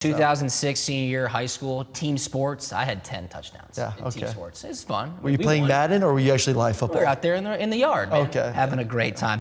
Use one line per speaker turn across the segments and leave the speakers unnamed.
2006 senior year high school team sports. I had 10 touchdowns.
Yeah,
in
okay.
team sports. It's fun.
Were you playing Madden or were you actually live football?
We were out there in the yard, man,
Okay.
having a great time.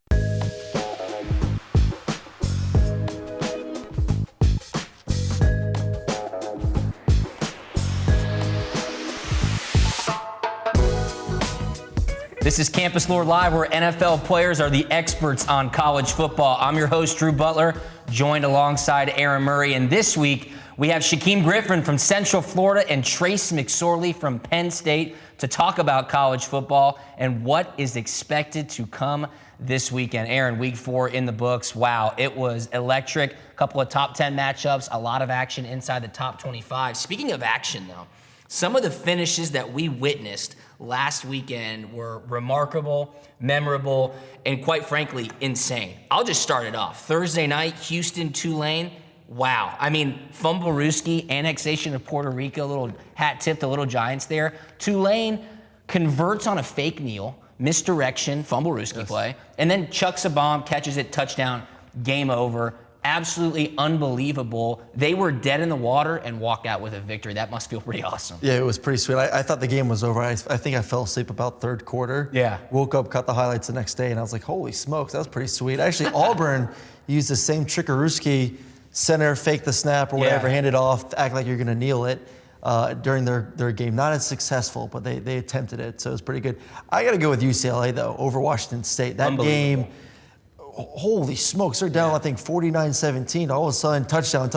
This is Campus Lore Live, where NFL players are the experts on college football. I'm your host, Drew Butler, joined alongside Aaron Murray. And this week, we have Shaquem Griffin from Central Florida and Trace McSorley from Penn State to talk about college football and what is expected to come this weekend. Aaron, week 4 in the books. Wow, it was electric. A couple of top 10 matchups, a lot of action inside the top 25. Speaking of action, though, some of the finishes that we witnessed last weekend were remarkable, memorable, and quite frankly, insane. I'll just start it off. Thursday night, Houston-Tulane. Wow. I mean, Fumblerooski, annexation of Puerto Rico, little hat tip to Little Giants there. Tulane converts on a fake kneel, misdirection, Fumblerooski play, and then chucks a bomb, catches it, touchdown, game over. Absolutely unbelievable. They were dead in the water and walked out with a victory. That must feel pretty awesome.
Yeah, it was pretty sweet. I thought the game was over. I think I fell asleep about third quarter.
Yeah.
Woke up, caught the highlights the next day, and I was like, holy smokes, that was pretty sweet. Actually, Auburn used the same trickeruski, center, fake the snap or whatever, hand it off, act like you're going to kneel it during their game. Not as successful, but they attempted it, so it was pretty good. I got to go with UCLA, though, over Washington State. That game, holy smokes, they're down, I think, 49-17. All of a sudden, touchdown.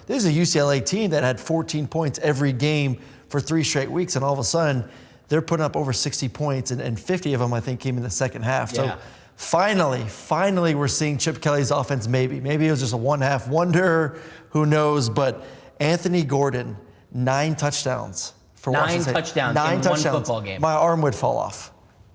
This is a UCLA team that had 14 points every game for 3 straight weeks, and all of a sudden, they're putting up over 60 points, and 50 of them, I think, came in the second half.
Yeah.
So finally, we're seeing Chip Kelly's offense maybe. Maybe it was just a one-half wonder, who knows, but Anthony Gordon, 9 touchdowns for Washington State.
9 touchdowns in one football game.
My arm would fall off.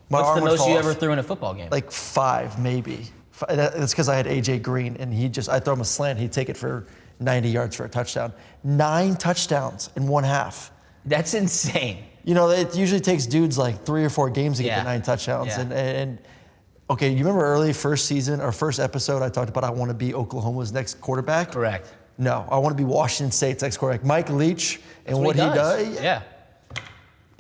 What's the most you ever threw in a football game?
Like 5, maybe. That's because I had AJ Green, and I throw him a slant, he'd take it for 90 yards for a touchdown. 9 touchdowns in one half.
That's insane.
You know, it usually takes dudes like 3 or 4 games to get to 9 touchdowns.
Yeah.
And okay, you remember early first episode, I talked about I want to be Oklahoma's next quarterback?
Correct.
No, I want to be Washington State's next quarterback. Mike Leach and what he does.
Yeah.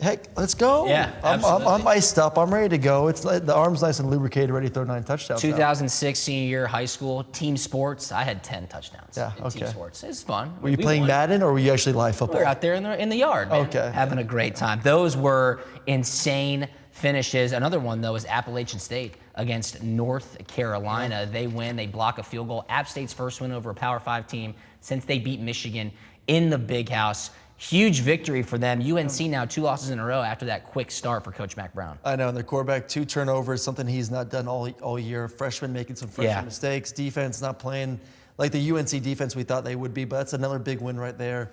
Heck, let's go.
Yeah,
I'm iced up. I'm ready to go. It's the arm's nice and lubricated, ready to throw 9 touchdowns.
2006 senior year high school team sports. I had 10 touchdowns.
Yeah,
in team sports. It's fun.
Were you playing Madden or were you actually live football?
We were out there in the yard, man, having a great time. Those were insane finishes. Another one, though, is Appalachian State against North Carolina. They win. They block a field goal. App State's first win over a Power 5 team since they beat Michigan in the Big House. Huge victory for them. UNC now 2 losses in a row after that quick start for Coach Mack Brown.
I know, and their quarterback, 2 turnovers, something he's not done all year. Freshman making some freshman mistakes. Defense not playing like the UNC defense we thought they would be, but that's another big win right there.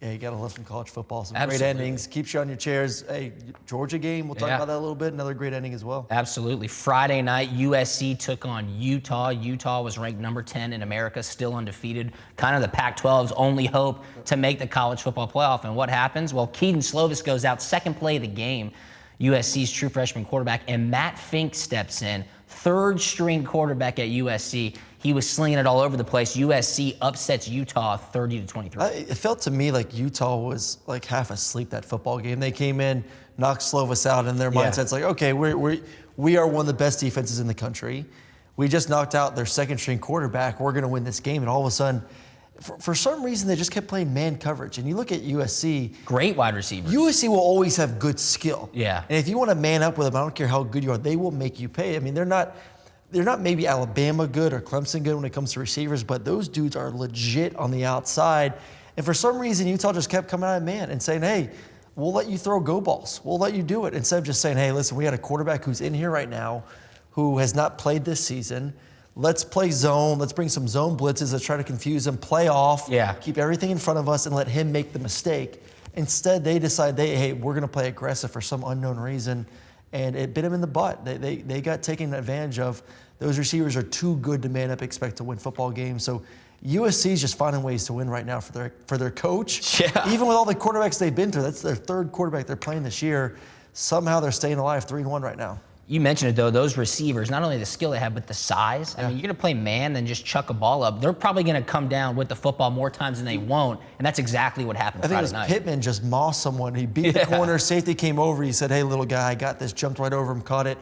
Yeah, you got to love some college football. Some great endings. Keeps you on your chairs. Hey, Georgia game, we'll talk about that a little bit. Another great ending as well.
Absolutely. Friday night, USC took on Utah. Utah was ranked number 10 in America, still undefeated. Kind of the Pac-12's only hope to make the college football playoff. And what happens? Well, Keaton Slovis goes out, second play of the game. USC's true freshman quarterback, and Matt Fink steps in, third-string quarterback at USC. He was slinging it all over the place. USC upsets Utah 30-23.
It felt to me like Utah was like half asleep that football game. They came in, knocked Slovis out, and their mindset's like, okay, we are one of the best defenses in the country. We just knocked out their second-string quarterback. We're going to win this game. And all of a sudden, for some reason, they just kept playing man coverage. And you look at USC.
Great wide receivers.
USC will always have good skill.
Yeah.
And if you want to man up with them, I don't care how good you are, they will make you pay. I mean, they're not maybe Alabama good or Clemson good when it comes to receivers, but those dudes are legit on the outside. And for some reason, Utah just kept coming out of man and saying, hey, we'll let you throw go balls. We'll let you do it. Instead of just saying, hey, listen, we got a quarterback who's in here right now who has not played this season. Let's play zone. Let's bring some zone blitzes. Let's try to confuse him, play off, keep everything in front of us, and let him make the mistake. Instead, they decide, hey, we're going to play aggressive for some unknown reason, and it bit him in the butt. They got taken advantage of. Those receivers are too good to man up, expect to win football games. So USC's just finding ways to win right now for their coach.
Yeah.
Even with all the quarterbacks they've been through, that's their 3rd quarterback they're playing this year. Somehow they're staying alive 3-1 right now.
You mentioned it, though, those receivers, not only the skill they have, but the size. I mean, you're going to play man and just chuck a ball up. They're probably going to come down with the football more times than they won't, and that's exactly what happened Friday night.
I think it was Pittman just mossed someone. He beat the corner, safety came over, he said, hey, little guy, I got this, jumped right over him, caught it,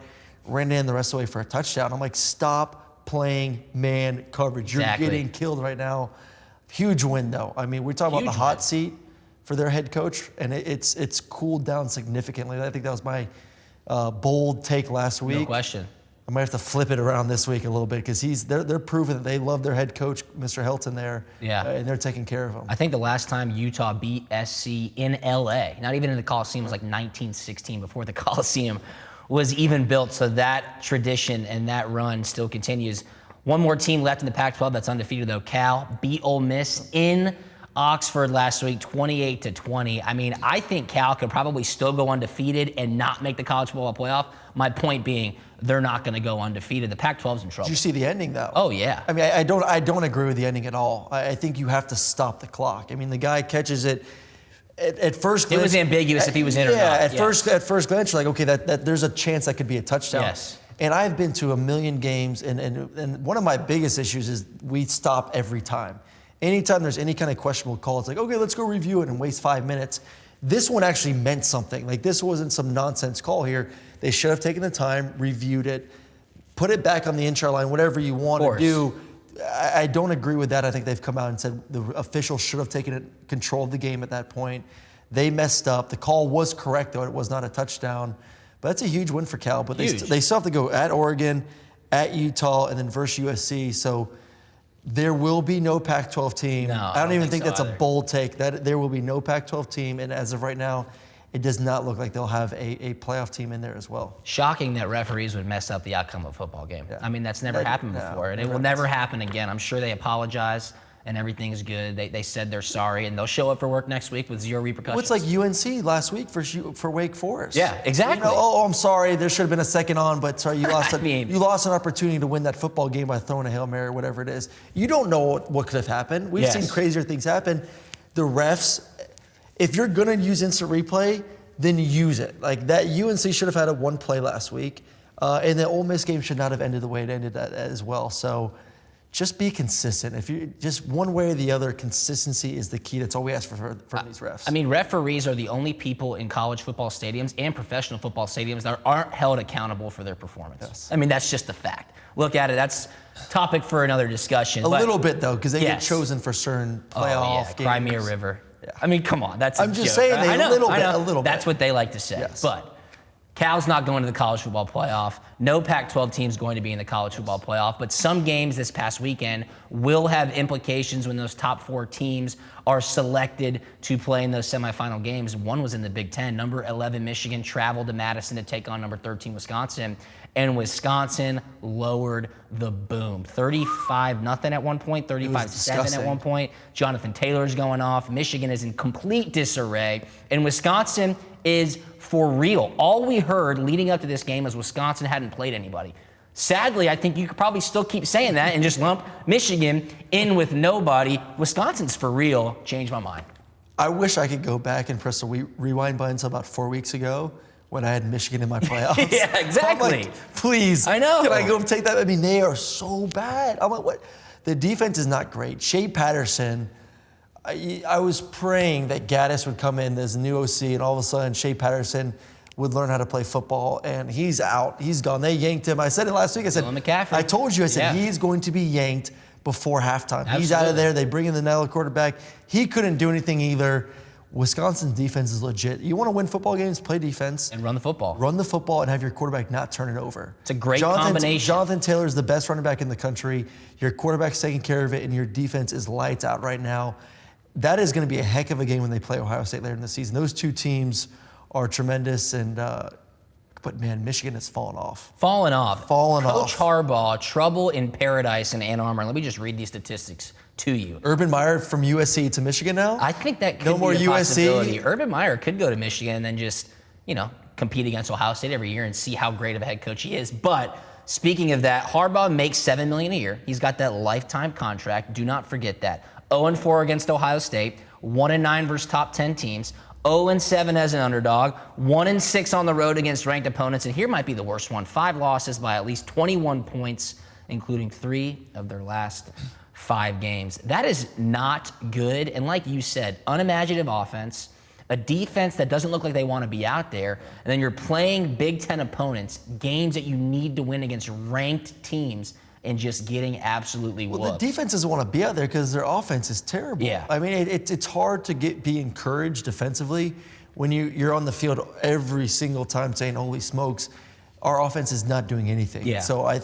ran in the rest of the way for a touchdown. I'm like, stop playing man coverage. You're getting killed right now. Huge win, though. I mean, we're talking about the hot seat for their head coach, and it's cooled down significantly. I think that was my bold take last week.
No question.
I might have to flip it around this week a little bit because they're proving that they love their head coach, Mr. Helton there, and they're taking care of him.
I think the last time Utah beat SC in LA, not even in the Coliseum, was like 1916, before the Coliseum was even built. So that tradition and that run still continues. One more team left in the Pac-12 that's undefeated, though. Cal beat Ole Miss in Oxford last week, 28-20. I mean, I think Cal could probably still go undefeated and not make the college football playoff. My point being, they're not going to go undefeated. The Pac-12's in trouble.
Did you see the ending, though?
Oh, yeah.
I mean, I don't agree with the ending at all. I think you have to stop the clock. I mean, the guy catches it at first glance.
It was ambiguous if he was in or not.
At first glance, you're like, okay, that there's a chance that could be a touchdown.
Yes.
And I've been to a million games, and one of my biggest issues is we stop every time. Anytime there's any kind of questionable call, it's like, okay, let's go review it and waste 5 minutes. This one actually meant something. Like, this wasn't some nonsense call here. They should have taken the time, reviewed it, put it back on the in-shot line, whatever you want to do. I don't agree with that. I think they've come out and said the officials should have taken control of the game at that point. They messed up. The call was correct, though. It was not a touchdown. But that's a huge win for Cal. But they still have to go at Oregon, at Utah, and then versus USC. So there will be no Pac-12 team.
No,
I don't even think
so
that's a bold take. That there will be no Pac-12 team, and as of right now, it does not look like they'll have a playoff team in there as well.
Shocking that referees would mess up the outcome of a football game. I mean, that's never happened before, and it will never happen again. I'm sure they apologize, and everything's good. They said they're sorry, and they'll show up for work next week with zero repercussions.
Well, it's like UNC last week for Wake Forest.
Yeah, exactly.
You know, I'm sorry, there should have been a second on, but sorry, you lost you lost an opportunity to win that football game by throwing a Hail Mary or whatever it is. You don't know what could have happened. We've seen crazier things happen. The refs, if you're going to use instant replay, then use it. Like that, UNC should have had a one play last week, and the Ole Miss game should not have ended the way it ended as well. So just be consistent. If you just one way or the other, consistency is the key. That's all we ask for these refs.
I mean, referees are the only people in college football stadiums and professional football stadiums that aren't held accountable for their performance.
Yes.
I mean, that's just a fact. Look at it. That's topic for another discussion.
A little bit, though, because they get chosen for certain playoff games.
Crimea River.
Yeah.
I mean, come on. That's
I'm just saying a little bit.
That's what they like to say.
Yes.
But Cal's not going to the college football playoff. No Pac-12 team's going to be in the college football playoff. But some games this past weekend will have implications when those top four teams are selected to play in those semifinal games. One was in the Big Ten. Number 11 Michigan traveled to Madison to take on number 13 Wisconsin. And Wisconsin lowered the boom. 35-0 at one point, 35-7 at one point. Jonathan Taylor's going off. Michigan is in complete disarray. And Wisconsin is for real. All we heard leading up to this game is Wisconsin hadn't played anybody. Sadly, I think you could probably still keep saying that and just lump Michigan in with nobody. Wisconsin's for real. Changed my mind.
I wish I could go back and press the rewind button until about 4 weeks ago when I had Michigan in my playoffs.
Yeah, exactly.
I'm like, please.
I know.
Can I go take that? I mean, they are so bad. I'm like, what? The defense is not great. Shea Patterson, I was praying that Gaddis would come in as a new OC, and all of a sudden Shea Patterson would learn how to play football, and he's out. He's gone. They yanked him. I said it last week. I said, I told you, he's going to be yanked before halftime. Absolutely. He's out of there. They bring in the Nella quarterback. He couldn't do anything either. Wisconsin's defense is legit. You want to win football games, play defense.
And run the football.
Run the football and have your quarterback not turn it over.
It's a great combination.
Jonathan Taylor is the best running back in the country. Your quarterback's taking care of it, and your defense is lights out right now. That is going to be a heck of a game when they play Ohio State later in the season. Those two teams are tremendous, and but man, Michigan has fallen off.
Coach Harbaugh, trouble in paradise in Ann Arbor. Let me just read these statistics to you.
Urban Meyer from USC to Michigan now?
I think that could
no
be
more
a
USC.
possibility. Urban Meyer could go to Michigan and then just, compete against Ohio State every year and see how great of a head coach he is. But speaking of that, Harbaugh makes $7 million a year. He's got that lifetime contract. Do not forget that. 0-4 against Ohio State, 1-9 versus top 10 teams, 0-7 as an underdog, 1-6 on the road against ranked opponents, and here might be the worst one. 5 losses by at least 21 points, including 3 of their last 5 games. That is not good, and like you said, unimaginative offense, a defense that doesn't look like they want to be out there, and then you're playing Big Ten opponents, games that you need to win against ranked teams, and just getting absolutely whooped.
Well, the defense doesn't want to be out there because their offense is terrible.
Yeah.
I mean, it's hard to be encouraged defensively when you're on the field every single time saying, holy smokes, our offense is not doing anything.
Yeah.
So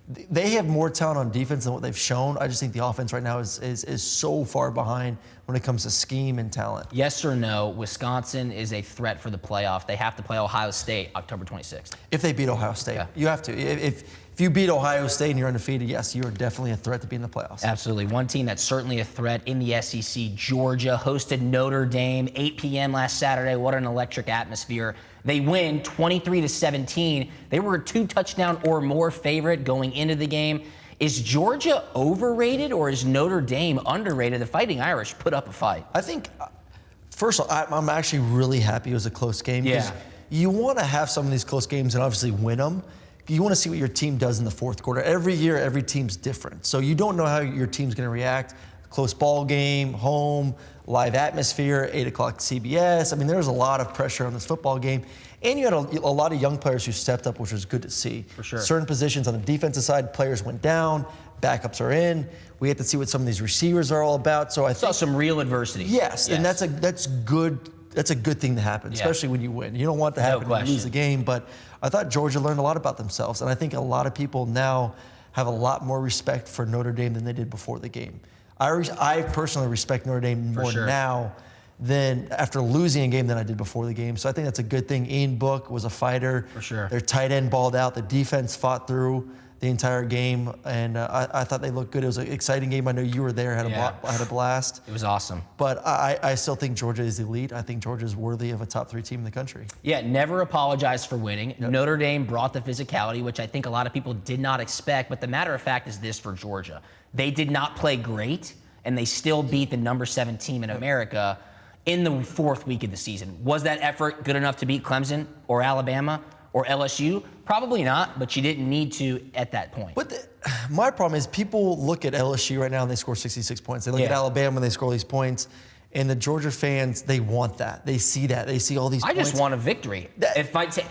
they have more talent on defense than what they've shown. I just think the offense right now is so far behind when it comes to scheme and talent.
Yes or no, Wisconsin is a threat for the playoff. They have to play Ohio State October 26th.
If they beat Ohio State,
Yeah.
you have to. If you beat Ohio State and you're undefeated, yes, you are definitely a threat to be in the playoffs.
Absolutely. One team that's certainly a threat in the SEC, Georgia, hosted Notre Dame, 8 p.m. last Saturday. What an electric atmosphere. They win 23-17. They were a 2-touchdown or more favorite going into the game. Is Georgia overrated or is Notre Dame underrated? The Fighting Irish put up a fight.
I think, first of all, I'm actually really happy it was a close game.
Yeah.
You want to have some of these close games and obviously win them. You want to see what your team does in the fourth quarter. Every year, every team's different. So you don't know how your team's going to react. Close ball game, home, live atmosphere, 8 o'clock CBS. I mean, there's a lot of pressure on this football game. And you had a lot of young players who stepped up, which was good to see.
For sure.
Certain positions on the defensive side, players went down, backups are in. We had to see what some of these receivers are all about. So I
Saw some real adversity.
Yes, and that's good. That's a good thing to happen, especially when you win. You don't want to happen when you lose a game, but I thought Georgia learned a lot about themselves, and I think a lot of people now have a lot more respect for Notre Dame than they did before the game. I personally respect Notre Dame more now than after losing a game than I did before the game. So I think that's a good thing. Ian Book was a fighter.
For sure.
Their tight end balled out. The defense fought through the entire game, and I thought they looked good. It was an exciting game. I know you were there, had a blast.
It was awesome.
But I still think Georgia is elite. I think Georgia is worthy of a top 3 team in the country.
Yeah, never apologize for winning. Yep. Notre Dame brought the physicality, which I think a lot of people did not expect. But the matter of fact is this for Georgia. They did not play great, and they still beat the number 7 team in America in the 4th week of the season. Was that effort good enough to beat Clemson or Alabama or LSU? Probably not, but you didn't need to at that point.
But my problem is people look at LSU right now and they score 66 points. They look at Alabama and they score these points. And the Georgia fans, they want that. They see that. They see all these points.
I just want a victory.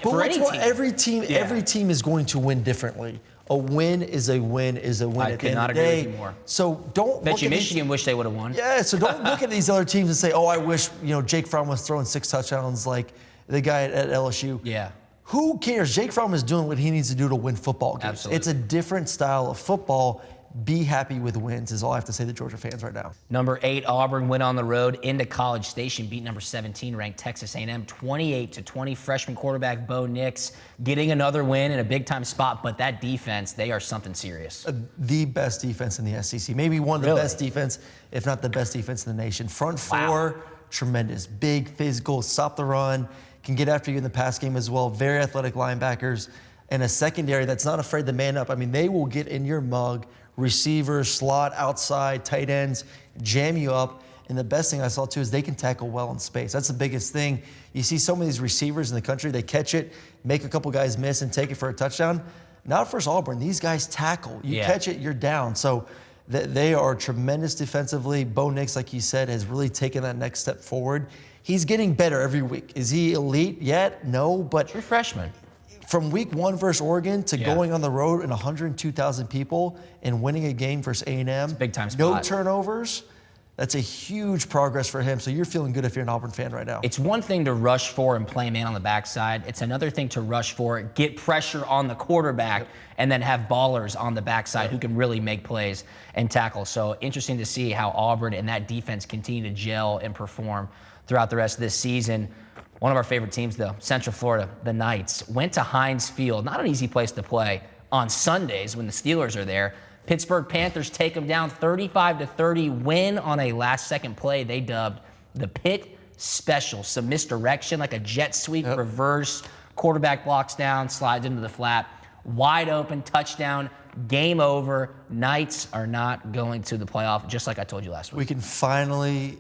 For any team. Every team is going to win differently. A win is a win is a win
I
at the
could
end
not
of the
agree
day.
with you more.
So don't
Bet
look
you
at
Michigan wish they would have won.
Yeah, so don't look at these other teams and say, oh, I wish Jake Fromm was throwing 6 touchdowns like the guy at LSU.
Yeah.
Who cares? Jake Fromm is doing what he needs to do to win football games.
Absolutely.
It's a different style of football. Be happy with wins is all I have to say to Georgia fans right now.
Number 8, Auburn went on the road into College Station, beat number 17 ranked Texas A&M 28-20. Freshman quarterback Bo Nix getting another win in a big-time spot, but that defense, they are something serious.
The best defense in the SEC. Maybe one of the best defense, if not the best defense in the nation. Front 4, tremendous. Big, physical, stop the run, can get after you in the pass game as well. Very athletic linebackers. And a secondary that's not afraid to man up. I mean, they will get in your mug. Receivers, slot, outside, tight ends, jam you up. And the best thing I saw, too, is they can tackle well in space. That's the biggest thing. You see some of these receivers in the country, they catch it, make a couple guys miss, and take it for a touchdown. Not for Auburn. These guys tackle. You catch it, you're down. So they are tremendous defensively. Bo Nix, like you said, has really taken that next step forward. He's getting better every week. Is he elite yet? No, but
True freshman.
From week 1 versus Oregon to going on the road in 102,000 people and winning a game versus A&M.
Big time spot.
No turnovers. That's a huge progress for him. So you're feeling good if you're an Auburn fan right now.
It's one thing to rush for and play man on the backside. It's another thing to rush for, get pressure on the quarterback, and then have ballers on the backside who can really make plays and tackle. So interesting to see how Auburn and that defense continue to gel and perform throughout the rest of this season. One of our favorite teams, though, Central Florida, the Knights, went to Heinz Field. Not an easy place to play on Sundays when the Steelers are there. Pittsburgh Panthers take them down 35-30, win on a last-second play they dubbed the Pitt Special. Some misdirection, like a jet sweep, reverse, quarterback blocks down, slides into the flat. Wide open, touchdown, game over. Knights are not going to the playoff, just like I told you last week.
We can finally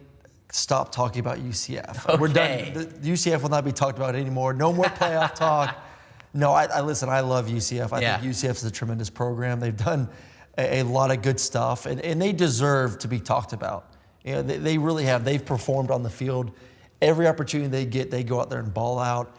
stop talking about UCF.
Okay.
We're done. The UCF will not be talked about anymore. No more playoff talk. No, I listen, I love UCF. I think UCF is a tremendous program. They've done a lot of good stuff, and they deserve to be talked about. You know, they really have. They've performed on the field. Every opportunity they get, they go out there and ball out.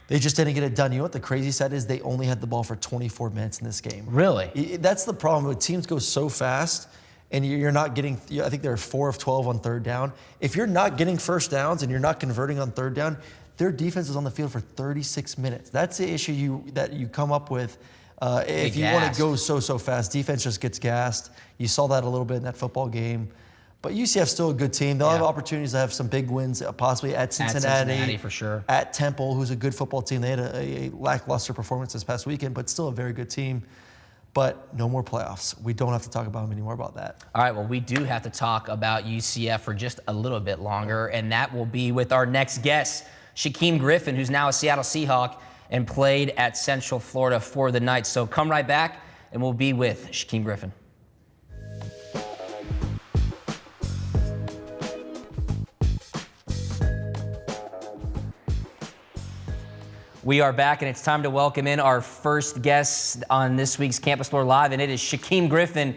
They just didn't get it done. You know what the crazy side is? They only had the ball for 24 minutes in this game.
Really?
That's the problem. When teams go so fast, and you're not getting, I think they're 4 of 12 on third down. If you're not getting first downs and you're not converting on third down, their defense is on the field for 36 minutes. That's the issue that you come up with if you want to go so fast. Defense just gets gassed. You saw that a little bit in that football game. But UCF's still a good team. They'll have opportunities to have some big wins, possibly at Cincinnati.
For sure.
At Temple, who's a good football team. They had a lackluster performance this past weekend, but still a very good team. But no more playoffs. We don't have to talk about them anymore about that.
All right, well, we do have to talk about UCF for just a little bit longer, and that will be with our next guest, Shaquem Griffin, who's now a Seattle Seahawk and played at Central Florida for the Knights. So come right back, and we'll be with Shaquem Griffin. We are back, and it's time to welcome in our first guest on this week's Campus Floor Live, and it is Shaquem Griffin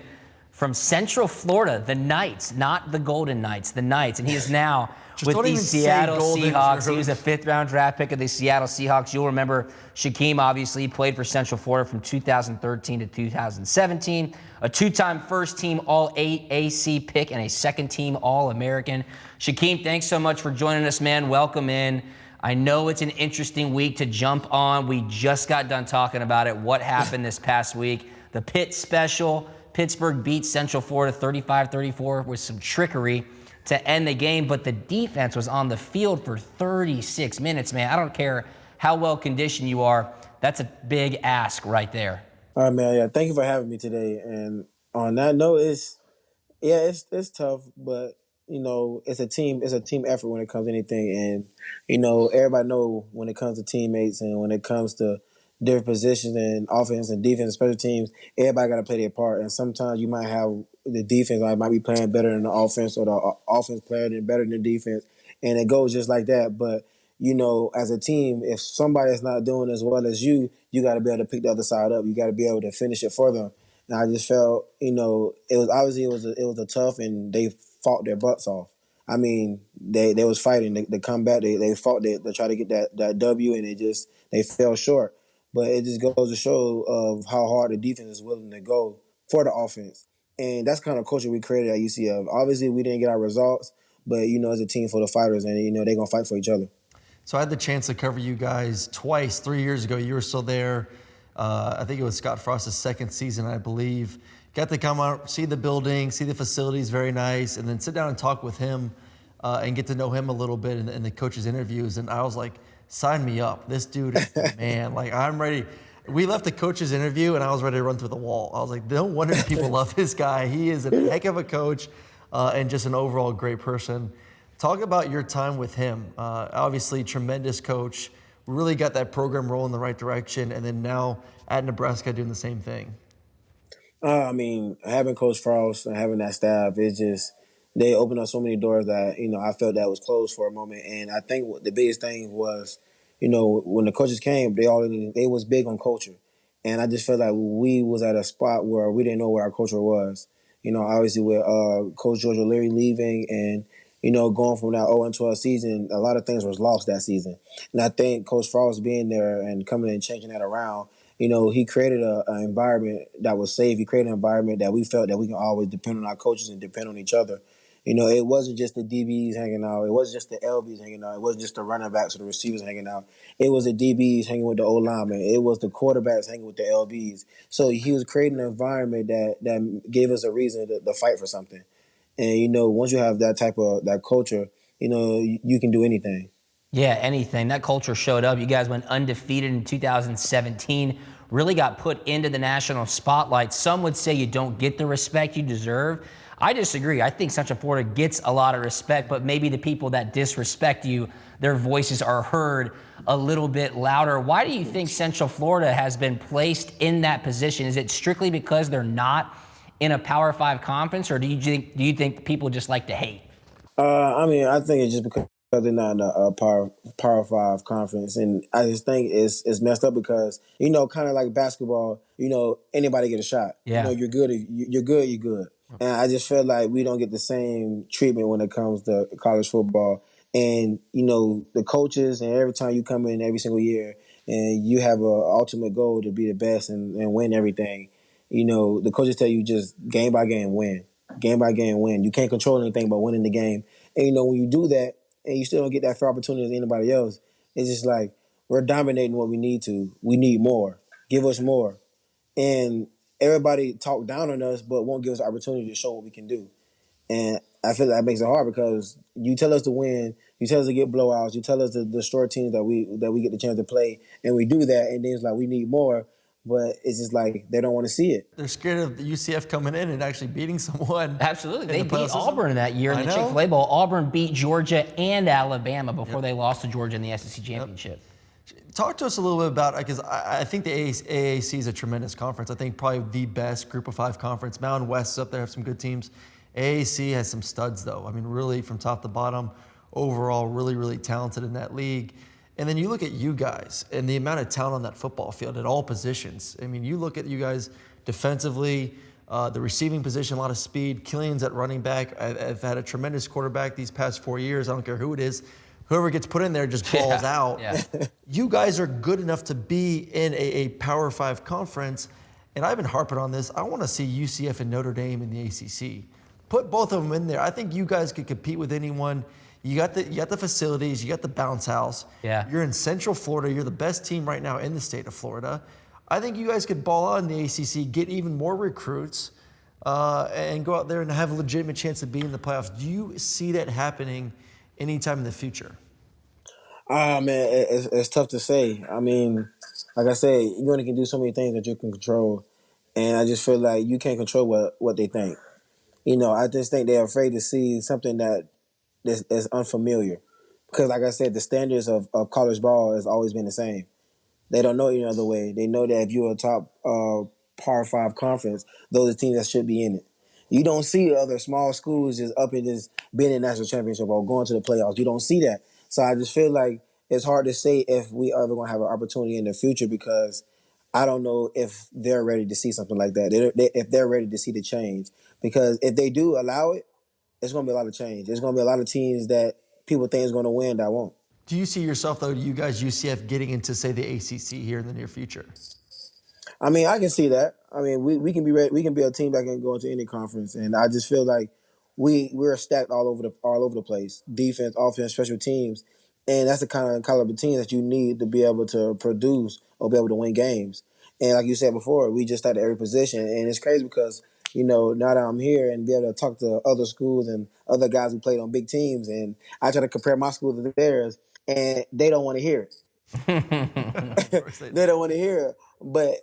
from Central Florida, the Knights, not the Golden Knights, the Knights. And he is now with the Seattle Seahawks. He was a fifth-round draft pick of the Seattle Seahawks. You'll remember Shaquem obviously played for Central Florida from 2013 to 2017, a two-time first-team All-AAC pick and a second-team All-American. Shaquem, thanks so much for joining us, man. Welcome in. I know it's an interesting week to jump on. We just got done talking about it. What happened this past week? The Pitt special. Pittsburgh beat Central Florida 35-34 with some trickery to end the game, but the defense was on the field for 36 minutes, man. I don't care how well conditioned you are. That's a big ask right there.
All right, man. Yeah, thank you for having me today. And on that note, it's tough, but you know, it's a team effort when it comes to anything. And, you know, everybody know when it comes to teammates and when it comes to different positions and offense and defense, special teams, everybody got to play their part. And sometimes you might have the defense might be playing better than the offense, or the offense playing better than the defense. And it goes just like that. But, you know, as a team, if somebody's not doing as well as you got to be able to pick the other side up. You got to be able to finish it for them. And I just felt, you know, it was a tough, and they fought their butts off. I mean, they was fighting. They come back. They fought. They try to get that W, and they fell short. But it just goes to show of how hard the defense is willing to go for the offense. And that's kind of culture we created at UCF. Obviously, we didn't get our results, but, you know, as a team full of fighters, and, you know, they're going to fight for each other.
So I had the chance to cover you guys twice, 3 years ago. You were still there. I think it was Scott Frost's second season, I believe. Got to come out, see the building, see the facilities, very nice, and then sit down and talk with him and get to know him a little bit in the coaches' interviews. And I was like, sign me up. This dude is the man. Like, I'm ready. We left the coach's interview, and I was ready to run through the wall. I was like, no wonder people love this guy. He is a heck of a coach and just an overall great person. Talk about your time with him. Obviously, tremendous coach. Really got that program rolling in the right direction, and then now at Nebraska doing the same thing.
I mean, having Coach Frost and having that staff, it's just, they opened up so many doors that, you know, I felt that was closed for a moment. And I think what the biggest thing was, you know, when the coaches came, they was big on culture. And I just felt like we was at a spot where we didn't know what our culture was. You know, obviously with Coach George O'Leary leaving and, you know, going from that 0-12 season, a lot of things was lost that season. And I think Coach Frost being there and coming and changing that around, you know, he created an environment that was safe. He created an environment that we felt that we can always depend on our coaches and depend on each other. You know, it wasn't just the DBs hanging out. It wasn't just the LBs hanging out. It wasn't just the running backs or the receivers hanging out. It was the DBs hanging with the O-linemen. It was the quarterbacks hanging with the LBs. So he was creating an environment that gave us a reason to fight for something. And, you know, once you have that type of that culture, you know, you can do anything.
Yeah, anything. That culture showed up. You guys went undefeated in 2017, really got put into the national spotlight. Some would say you don't get the respect you deserve. I disagree. I think Central Florida gets a lot of respect, but maybe the people that disrespect you, their voices are heard a little bit louder. Why do you think Central Florida has been placed in that position? Is it strictly because they're not in a Power 5 conference, or do you think people just like to hate?
I mean, I think it's just because they're not in a power five conference, and I just think it's messed up because kind of like basketball, anybody get a shot.
Yeah.
You're good, you're good, you're good, and I just feel like we don't get the same treatment when it comes to college football. And the coaches, and every time you come in every single year, and you have a ultimate goal to be the best and win everything. The coaches tell you just game by game win, game by game win. You can't control anything but winning the game. And when you do that and you still don't get that fair opportunity as anybody else, it's just like we're dominating what we need to. We need more. Give us more. And everybody talk down on us, but won't give us the opportunity to show what we can do. And I feel that makes it hard because you tell us to win, you tell us to get blowouts, you tell us to destroy teams that we get the chance to play, and we do that, and then it's like we need more, but it's just like they don't want to see it.
They're scared of the UCF coming in and actually beating someone.
Absolutely. They
the
beat
playoff
Auburn
system.
that year in
I
the
know.
Chick-fil-A Bowl. Auburn beat Georgia and Alabama before they lost to Georgia in the SEC championship.
Talk to us a little bit about, because I think the AAC is a tremendous conference. I think probably the best Group of Five conference. Mountain West is up there, have some good teams. AAC has some studs, though. I mean, really from top to bottom, overall, really, really talented in that league. And then you look at you guys and the amount of talent on that football field at all positions. I mean, you look at you guys defensively, the receiving position, a lot of speed. Killian's at running back. I've had a tremendous quarterback these past 4 years. I don't care who it is. Whoever gets put in there just balls out.
Yeah.
You guys are good enough to be in a Power 5 conference. And I've been harping on this. I want to see UCF and Notre Dame in the ACC. Put both of them in there. I think you guys could compete with anyone. You got the facilities. You got the bounce house.
Yeah.
You're in Central Florida. You're the best team right now in the state of Florida. I think you guys could ball out in the ACC, get even more recruits, and go out there and have a legitimate chance to be in the playoffs. Do you see that happening anytime in the future?
Man, it's tough to say. I mean, like I said, you only can do so many things that you can control, and I just feel like you can't control what they think. I just think they're afraid to see something that's unfamiliar, because like I said, the standards of college ball has always been the same. They don't know any other way. They know that if you're a top Power 5 conference, those are teams that should be in it. You don't see other small schools just up and just being in national championship or going to the playoffs. You don't see that. So I just feel like it's hard to say if we ever going to have an opportunity in the future, because I don't know if they're ready to see something like that. If they're ready to see the change. Because if they do allow it, it's going to be a lot of change. There's going to be a lot of teams that people think is going to win that won't.
Do you see yourself, though, you guys, UCF, getting into, say, the ACC here in the near future?
I mean, I can see that. I mean, we can be ready. We can be a team that can go into any conference, and I just feel like we're stacked all over the place. Defense, offense, special teams, and that's the kind of caliber team that you need to be able to produce or be able to win games. And like you said before, we just at every position, and it's crazy because now that I'm here and be able to talk to other schools and other guys who played on big teams, and I try to compare my school to theirs, and they don't want to hear it. They don't want to hear it, but.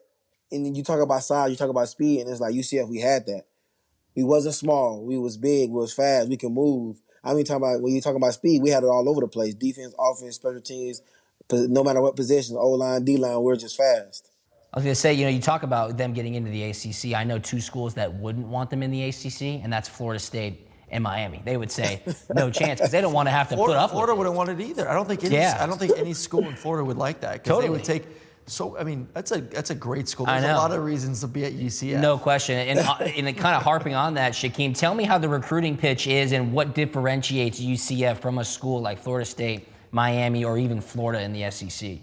And then you talk about size, you talk about speed, and it's like UCF, we had that. We wasn't small. We was big. We was fast. We can move. I mean, when you talk about speed, we had it all over the place. Defense, offense, special teams, no matter what position, O-line, D-line, we're just fast.
I was going to say, you talk about them getting into the ACC. I know two schools that wouldn't want them in the ACC, and that's Florida State and Miami. They would say no chance because they don't want to have to put up
Florida
with it.
wouldn't want it either. I don't think any school in Florida would like that, because
Totally.
they would take. So, I mean, that's a great school.
I
There's
know.
a lot of reasons to be at UCF.
No question. And kind of harping on that, Shaquem, tell me how the recruiting pitch is and what differentiates UCF from a school like Florida State, Miami, or even Florida in the SEC.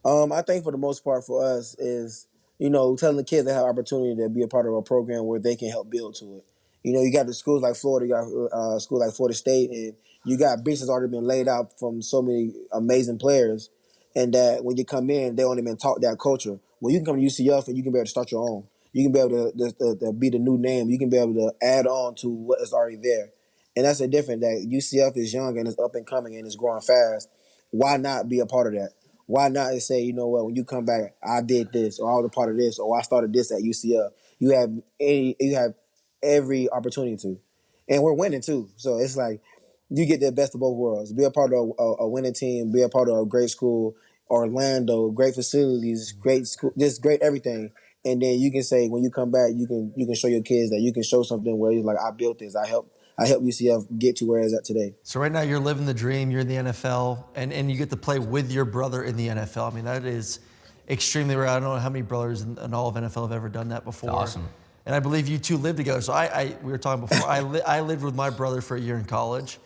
I think for the most part for us is, telling the kids they have opportunity to be a part of a program where they can help build to it. You got the schools like Florida, you got schools like Florida State, and you got business already been laid out from so many amazing players. And that when you come in, they only been taught that culture. Well, you can come to UCF and you can be able to start your own. You can be able to be the new name. You can be able to add on to what is already there. And that's the difference, that UCF is young and it's up and coming and it's growing fast. Why not be a part of that? Why not say, you know what, when you come back, I did this, or I was a part of this, or I started this at UCF. You have every opportunity to. And we're winning too. So it's like you get the best of both worlds. Be a part of a winning team, be a part of a great school, Orlando, great facilities, great school, just great everything. And then you can say when you come back, you can show your kids that you can show something where you're like, I built this, I helped UCF get to where it's at today.
So right now you're living the dream. You're in the NFL, and you get to play with your brother in the NFL. I mean, that is extremely rare. I don't know how many brothers in all of NFL have ever done that before.
Awesome.
And I believe you two live together. So we were talking before. I lived with my brother for a year in college,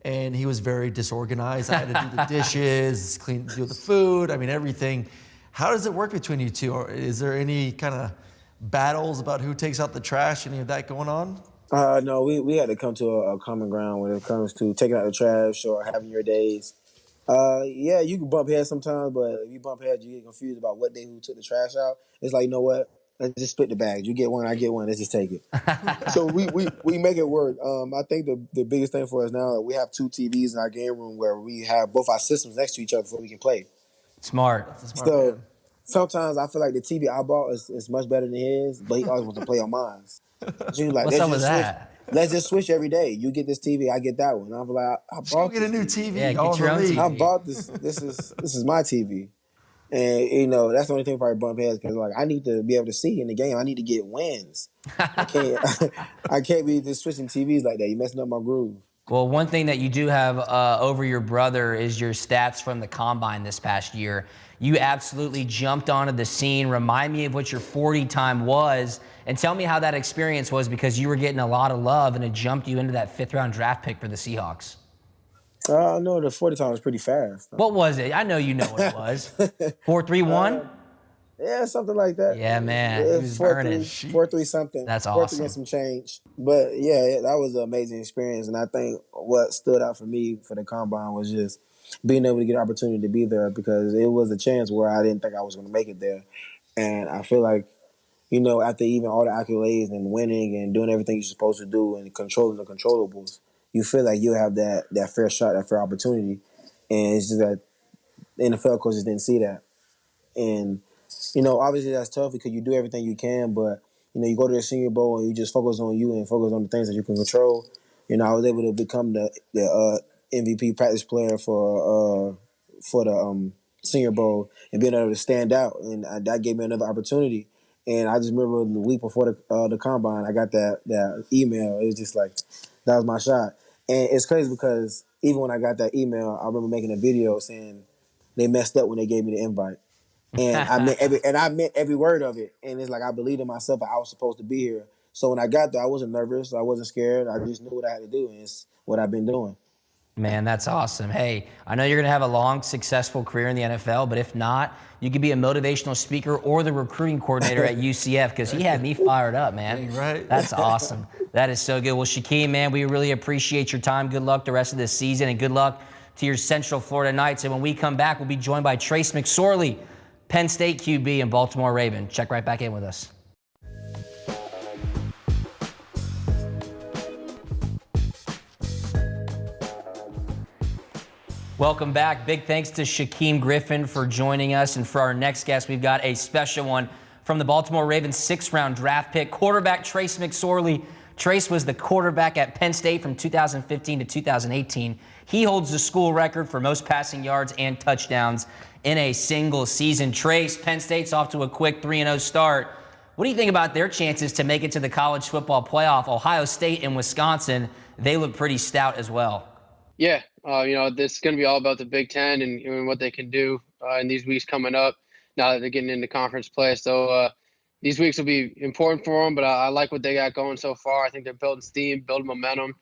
and he was very disorganized. I had to do the dishes, do the food. I mean, everything. How does it work between you two? Or is there any kind of battles about who takes out the trash? Any of that going on?
No, we had to come to a common ground when it comes to taking out the trash or having your days. Yeah, you can bump heads sometimes, but if you bump heads, you get confused about what day who took the trash out. It's like, you know what? Let's just split the bags. You get one, I get one. Let's just take it. So we make it work. I think the biggest thing for us now, we have 2 TVs in our game room where we have both our systems next to each other before we can play.
Smart.
So
Man.
sometimes I feel like the TV I bought is much better than his, but he always wants to play on mine. So he's like,
What's up with that?
Let's just switch every day. You get this TV, I get that one. I'm like, I
Just go
bought
get a
this
new
TV.
TV.
Yeah, get
all in
your
the
own
league.
TV.
I bought this. This is my TV. And, you know, that's the only thing probably bump heads because, like, I need to be able to see in the game. I need to get wins. I can't be just switching TVs like that. You're messing up my groove.
Well, one thing that you do have over your brother is your stats from the Combine this past year. You absolutely jumped onto the scene. Remind me of what your 40 time was, and tell me how that experience was because you were getting a lot of love, and it jumped you into that 5th-round draft pick for the Seahawks.
No, the 40 time was pretty fast.
What was it? I know you know what it was. 4-3-1?
Yeah, something like that.
Yeah, man. He was burning.
4-3 something.
That's
4-3
awesome.
and some change. But yeah, that was an amazing experience. And I think what stood out for me for the Combine was just being able to get an opportunity to be there because it was a chance where I didn't think I was going to make it there. And I feel like, you know, after even all the accolades and winning and doing everything you're supposed to do and controlling the controllables, you feel like you have that fair shot, that fair opportunity. And it's just that the NFL coaches didn't see that. And, you know, obviously that's tough because you do everything you can, but, you know, you go to the Senior Bowl and you just focus on you and focus on the things that you can control. You know, I was able to become the MVP practice player for the Senior Bowl and being able to stand out, and that gave me another opportunity. And I just remember the week before the Combine, I got that email. It was just like, that was my shot. And it's crazy because even when I got that email, I remember making a video saying they messed up when they gave me the invite. And I meant every word of it. And it's like I believed in myself. I was supposed to be here. So when I got there, I wasn't nervous. I wasn't scared. I just knew what I had to do, and it's what I've been doing.
Man, that's awesome. Hey, I know you're going to have a long, successful career in the NFL, but if not, you could be a motivational speaker or the recruiting coordinator at UCF because he had me fired up, man.
Right.
That's awesome. That is so good. Well, Shaquem, man, we really appreciate your time. Good luck the rest of this season, and good luck to your Central Florida Knights. And when we come back, we'll be joined by Trace McSorley, Penn State QB and Baltimore Raven. Check right back in with us. Welcome back. Big thanks to Shaquem Griffin for joining us. And for our next guest, we've got a special one from the Baltimore Ravens 6th-round draft pick, quarterback Trace McSorley. Trace was the quarterback at Penn State from 2015 to 2018. He holds the school record for most passing yards and touchdowns in a single season. Trace, Penn State's off to a quick 3-0 start. What do you think about their chances to make it to the college football playoff? Ohio State and Wisconsin, they look pretty stout as well.
Yeah, this is going to be all about the Big Ten and what they can do in these weeks coming up now that they're getting into conference play. So these weeks will be important for them, but I like what they got going so far. I think they're building steam, building momentum.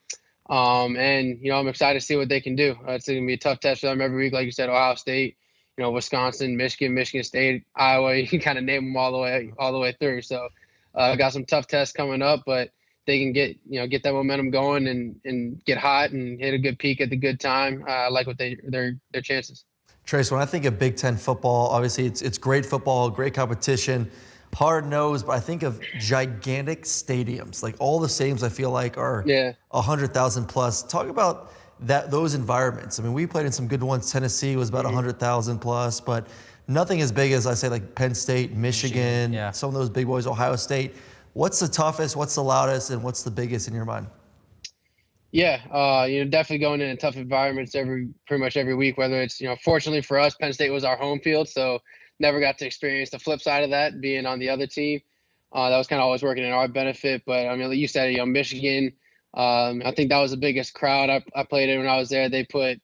And I'm excited to see what they can do. It's going to be a tough test for them every week. Like you said, Ohio State, Wisconsin, Michigan State, Iowa, you can kind of name them all the way through. So got some tough tests coming up, but they can get that momentum going and get hot and hit a good peak at the good time. I like what their chances.
Trace, when I think of Big Ten football, obviously it's great football, great competition, hard-nosed, but I think of gigantic stadiums. Like all the stadiums I feel like are 100,000 plus. Talk about those environments. I mean, we played in some good ones. Tennessee was about 100,000 plus, but nothing as big as I say like Penn State, Michigan, some of those big boys, Ohio State. What's the toughest, what's the loudest, and what's the biggest in your mind?
Yeah, definitely going into tough environments pretty much every week, whether it's, fortunately for us, Penn State was our home field, so never got to experience the flip side of that, being on the other team. That was kind of always working in our benefit. But, I mean, like you said, Michigan, I think that was the biggest crowd I played in when I was there. They put,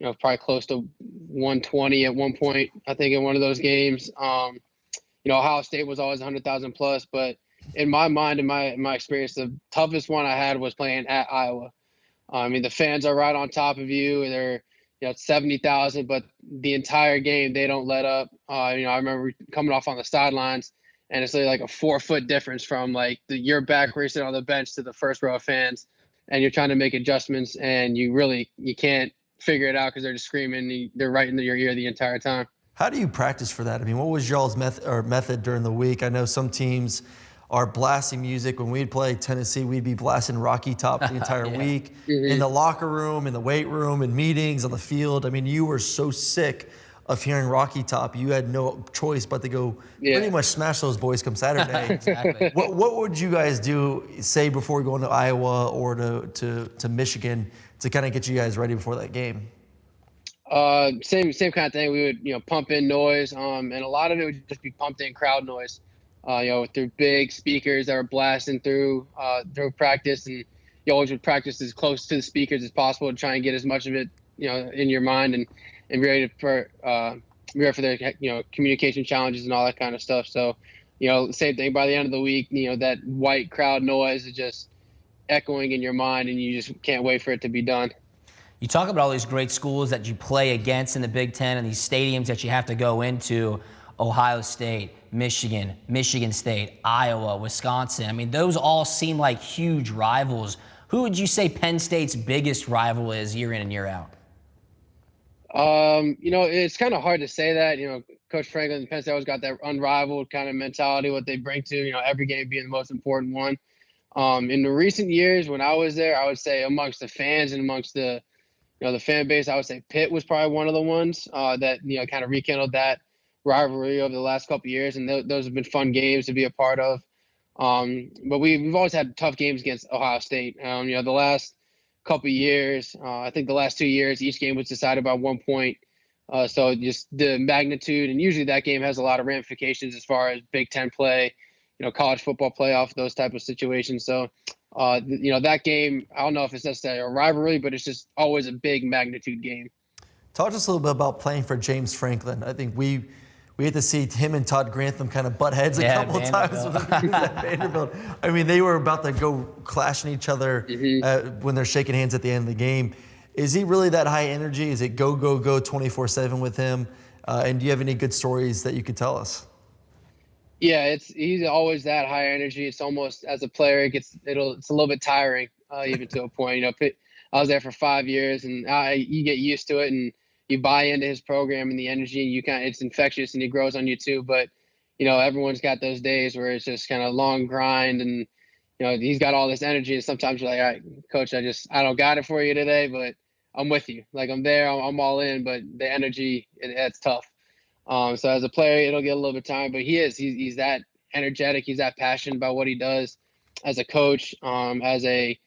probably close to 120 at one point, I think, in one of those games. Ohio State was always 100,000 plus, but in my mind, in my experience, the toughest one I had was playing at Iowa. I mean, the fans are right on top of you. They're 70,000, but the entire game they don't let up. I remember coming off on the sidelines, and it's like a 4-foot difference from like your back where you're sitting on the bench to the first row of fans, and you're trying to make adjustments, and you can't figure it out because they're just screaming. They're right into your ear the entire time.
How do you practice for that? I mean, what was y'all's method during the week? I know some teams are blasting music. When we'd play Tennessee, we'd be blasting Rocky Top the entire week. Mm-hmm. In the locker room, in the weight room, in meetings, on the field. I mean, you were so sick of hearing Rocky Top. You had no choice but to go pretty much smash those boys come Saturday.
Exactly.
What would you guys do, say, before going to Iowa or to Michigan to kind of get you guys ready before that game?
Same kind of thing. We would, pump in noise, and a lot of it would just be pumped in crowd noise, through big speakers that were blasting through practice, and you always would practice as close to the speakers as possible to try and get as much of it, in your mind and be ready for their, communication challenges and all that kind of stuff. So, same thing by the end of the week, that white crowd noise is just echoing in your mind, and you just can't wait for it to be done.
You talk about all these great schools that you play against in the Big Ten and these stadiums that you have to go into: Ohio State, Michigan, Michigan State, Iowa, Wisconsin. I mean, those all seem like huge rivals. Who would you say Penn State's biggest rival is year in and year out?
It's kind of hard to say that. Coach Franklin and Penn State always got that unrivaled kind of mentality, what they bring to, every game being the most important one. In the recent years when I was there, I would say amongst the fans and amongst the fan base, I would say Pitt was probably one of the ones that, kind of rekindled that rivalry over the last couple of years. And those have been fun games to be a part of. But we've always had tough games against Ohio State. The last couple of years, I think the last 2 years, each game was decided by 1 point. So just the magnitude, and usually that game has a lot of ramifications as far as Big Ten play, college football playoff, those type of situations. So, that game, I don't know if it's necessarily a rivalry, but it's just always a big magnitude game.
Talk to us a little bit about playing for James Franklin. I think we had to see him and Todd Grantham kind of butt heads a couple of times at Vanderbilt. I mean, they were about to go clashing each other when they're shaking hands at the end of the game. Is he really that high energy? Is it go 24/7 with him? And do you have any good stories that you could tell us?
Yeah, he's always that high energy. It's almost, as a player, it's a little bit tiring, even to a point. I was there for 5 years, and you get used to it, and you buy into his program and the energy. It's infectious, and it grows on you too. But everyone's got those days where it's just kind of long grind, and he's got all this energy, and sometimes you're like, all right, coach, I don't got it for you today, but I'm with you. Like, I'm there, I'm all in. But the energy, it's tough. So as a player, it'll get a little bit time, but he's that energetic. He's that passionate about what he does. As a coach, as a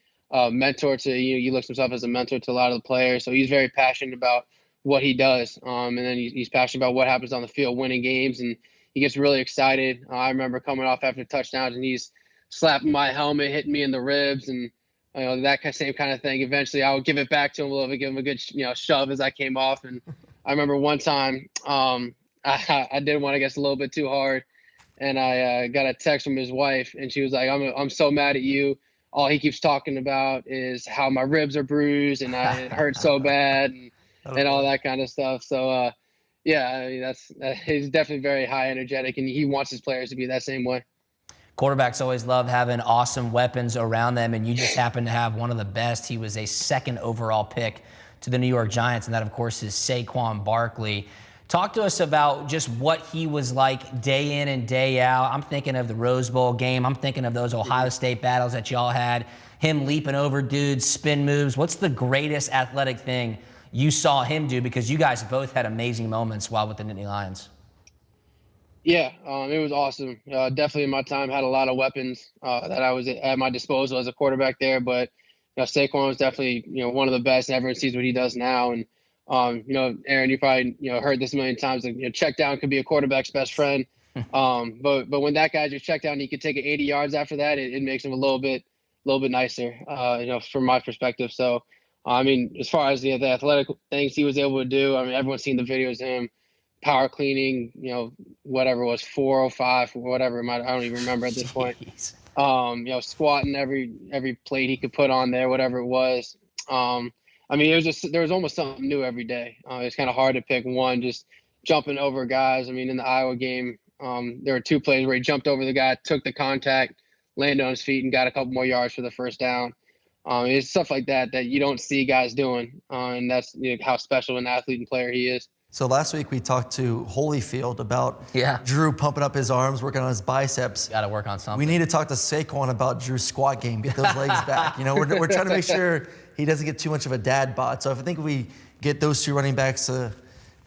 mentor to, he looks himself as a mentor to a lot of the players. So he's very passionate about what he does. And then he's passionate about what happens on the field, winning games, and he gets really excited. I remember coming off after touchdowns, and he's slapping my helmet, hitting me in the ribs, and that same kind of thing. Eventually, I would give it back to him a little bit, give him a good shove as I came off. And I remember one time, I did one, I guess, a little bit too hard, and I got a text from his wife, and she was like, "I'm so mad at you. All he keeps talking about is how my ribs are bruised, and it hurts so bad, and all that kind of stuff." So, he's definitely very high energetic, and he wants his players to be that same way.
Quarterbacks always love having awesome weapons around them, and you just happen to have one of the best. He was a second overall pick to the New York Giants, and that, of course, is Saquon Barkley. Talk to us about just what he was like day in and day out. I'm thinking of the Rose Bowl game. I'm thinking of those Ohio State battles that y'all had, him leaping over dudes, spin moves. What's the greatest athletic thing you saw him do? Because you guys both had amazing moments while with the Nittany Lions.
Yeah, it was awesome. Definitely in my time had a lot of weapons that I was at my disposal as a quarterback there. But Saquon was definitely one of the best, and everyone sees what he does now. And Aaron, you probably heard this a million times. Like, check down could be a quarterback's best friend. But when that guy's your check down, he could take it 80 yards after that. It makes him a little bit little bit nicer, from my perspective. So, I mean, as far as the athletic things he was able to do, I mean, everyone's seen the videos of him power cleaning, whatever it was, 405, whatever it might, I don't even remember at this point.
Jeez.
Squatting every plate he could put on there, whatever it was. I mean, there was almost something new every day. It's kind of hard to pick one, just jumping over guys. I mean, in the Iowa game, there were 2 plays where he jumped over the guy, took the contact, landed on his feet, and got a couple more yards for the first down. It's stuff like that you don't see guys doing, and that's how special an athlete and player he is.
So last week we talked to Holyfield about
Yeah.
Drew pumping up his arms, working on his biceps.
Got to work on something.
We need to talk to Saquon about Drew's squat game, get those legs back. We're trying to make sure he doesn't get too much of a dad bod. So I think if we get those 2 running backs to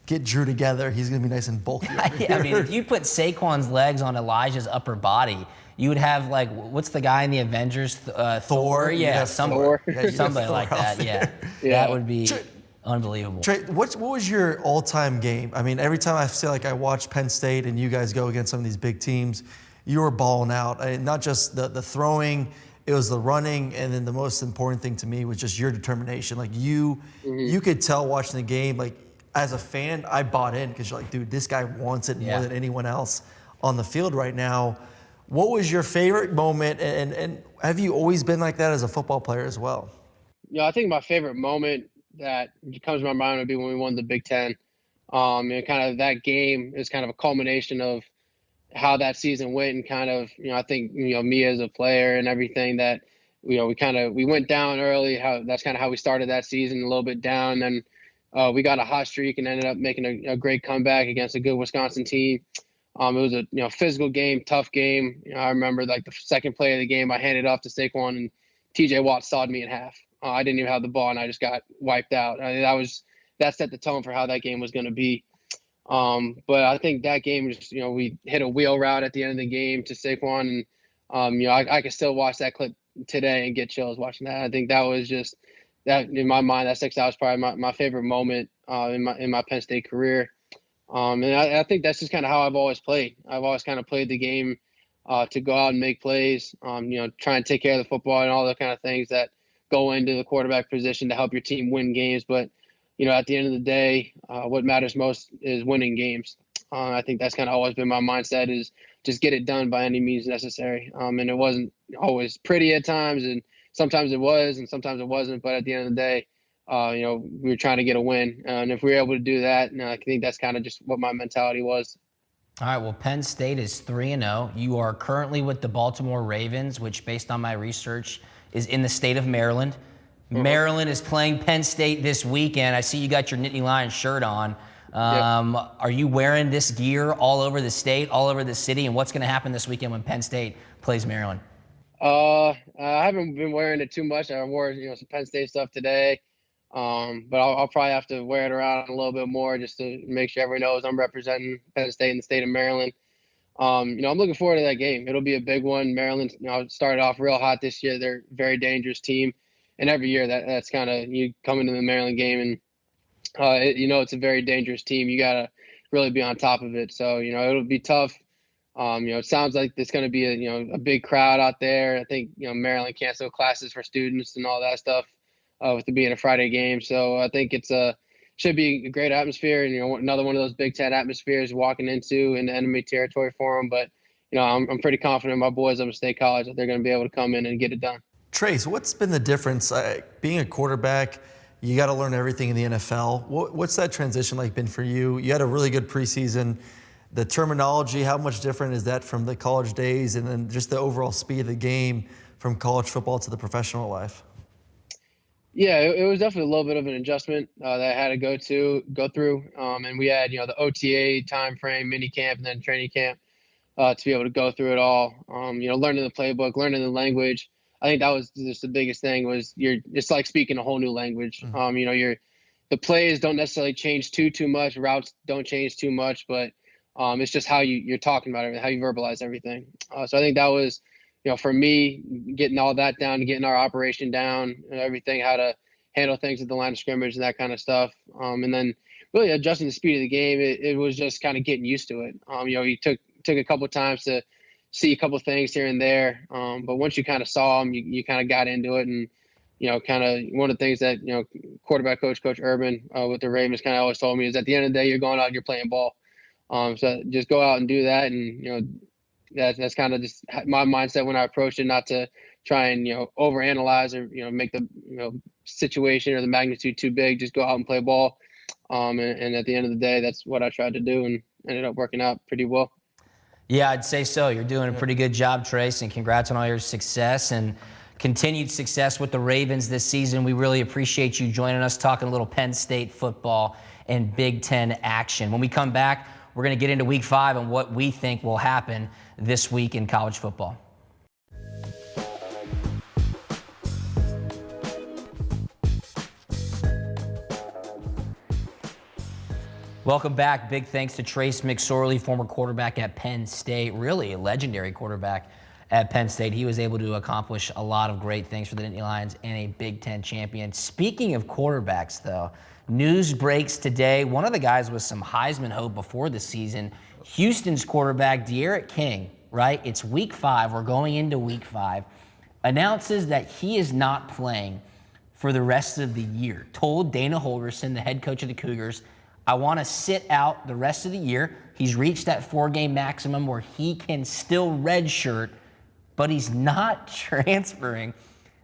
get Drew together, he's going to be nice and bulky.
Yeah, I mean, if you put Saquon's legs on Elijah's upper body, you would have what's the guy in the Avengers? Thor? Yeah, somebody like that. Yeah. That would be unbelievable.
Trey, what was your all-time game? I mean, every time I feel like I watch Penn State and you guys go against some of these big teams, you were balling out. Not just the throwing, it was the running, and then the most important thing to me was just your determination. Like you could tell watching the game, like as a fan, I bought in because you're like, dude, this guy wants it more than anyone else on the field right now. What was your favorite moment, and have you always been like that as a football player as well?
I think my favorite moment that comes to my mind would be when we won the Big Ten. And kind of that game is kind of a culmination of how that season went, and kind of, I think, me as a player and everything that, we went down early. That's kind of how we started that season, a little bit down. Then we got a hot streak and ended up making a great comeback against a good Wisconsin team. It was a physical game, tough game. I remember the second play of the game, I handed off to Saquon, and TJ Watt sawed me in half. I didn't even have the ball, and I just got wiped out. That set the tone for how that game was going to be. But I think that game, just we hit a wheel route at the end of the game to Saquon, and I can still watch that clip today and get chills watching that. I think that was just that in my mind. That sticks out as probably my favorite moment in my Penn State career. And I think that's just kind of how I've always played. I've always kind of played the game to go out and make plays, try and take care of the football and all the kind of things that go into the quarterback position to help your team win games. But, at the end of the day, what matters most is winning games. I think that's kind of always been my mindset, is just get it done by any means necessary. And it wasn't always pretty at times, and sometimes it was and sometimes it wasn't. But at the end of the day, we were trying to get a win. And if we were able to do that, I think that's kind of just what my mentality was.
All right, well, Penn State is 3-0. You are currently with the Baltimore Ravens, which, based on my research, is in the state of Maryland. Maryland is playing Penn State this weekend. I see you got your Nittany Lions shirt on. Are you wearing this gear all over the state, all over the city? And what's going to happen this weekend when Penn State plays Maryland?
I haven't been wearing it too much. I wore some Penn State stuff today. But I'll probably have to wear it around a little bit more just to make sure everyone knows I'm representing Penn State in the state of Maryland. I'm looking forward to that game. It'll be a big one. Maryland, started off real hot this year. They're a very dangerous team, and every year that's kind of, you come into the Maryland game and it's a very dangerous team. You gotta really be on top of it. So it'll be tough. It sounds like there's going to be a big crowd out there. I think Maryland canceled classes for students and all that stuff. With it being a Friday game. So I think should be a great atmosphere, and another one of those Big Ten atmospheres walking into enemy territory for them. But I'm pretty confident in my boys up at State College that they're going to be able to come in and get it done.
Trace, what's been the difference? Being a quarterback, you got to learn everything in the NFL. What's that transition like been for you? You had a really good preseason. The terminology, how much different is that from the college days, and then just the overall speed of the game from college football to the professional life?
Yeah, it was definitely a little bit of an adjustment that I had to go through. And we had, the OTA time frame, mini camp, and then training camp to be able to go through it all. Learning the playbook, learning the language. I think that was just the biggest thing. Was it's like speaking a whole new language. The plays don't necessarily change too much. Routes don't change too much, but it's just how you're talking about everything, how you verbalize everything. So I think that was, for me, getting all that down, getting our operation down, everything, how to handle things at the line of scrimmage and that kind of stuff. And then really adjusting the speed of the game. It was just kind of getting used to it. You took a couple of times to see a couple things here and there. But once you kind of saw them, you kind of got into it. And, kind of one of the things that, quarterback coach Urban with the Ravens kind of always told me is at the end of the day, you're going out and you're playing ball. So just go out and do that. And, that's kind of just my mindset when I approached it, not to try and, overanalyze or, make the, situation or the magnitude too big. Just go out and play ball. And at the end of the day, that's what I tried to do and ended up working out pretty well.
Yeah, I'd say so. You're doing a pretty good job, Trace, and congrats on all your success and continued success with the Ravens this season. We really appreciate you joining us, talking a little Penn State football and Big Ten action. When we come back, we're going to get into Week 5 and what we think will happen this week in college football. Welcome back. Big thanks to Trace McSorley, former quarterback at Penn State, really a legendary quarterback at Penn State. He was able to accomplish a lot of great things for the Nittany Lions and a Big Ten champion. Speaking of quarterbacks, though, news breaks today. One of the guys with some Heisman hope before the season, Houston's quarterback, D'Eriq King, right? It's Week 5. We're going into Week 5. Announces that he is not playing for the rest of the year. Told Dana Holgorsen, the head coach of the Cougars, I want to sit out the rest of the year. He's reached that 4-game maximum where he can still redshirt, but he's not transferring.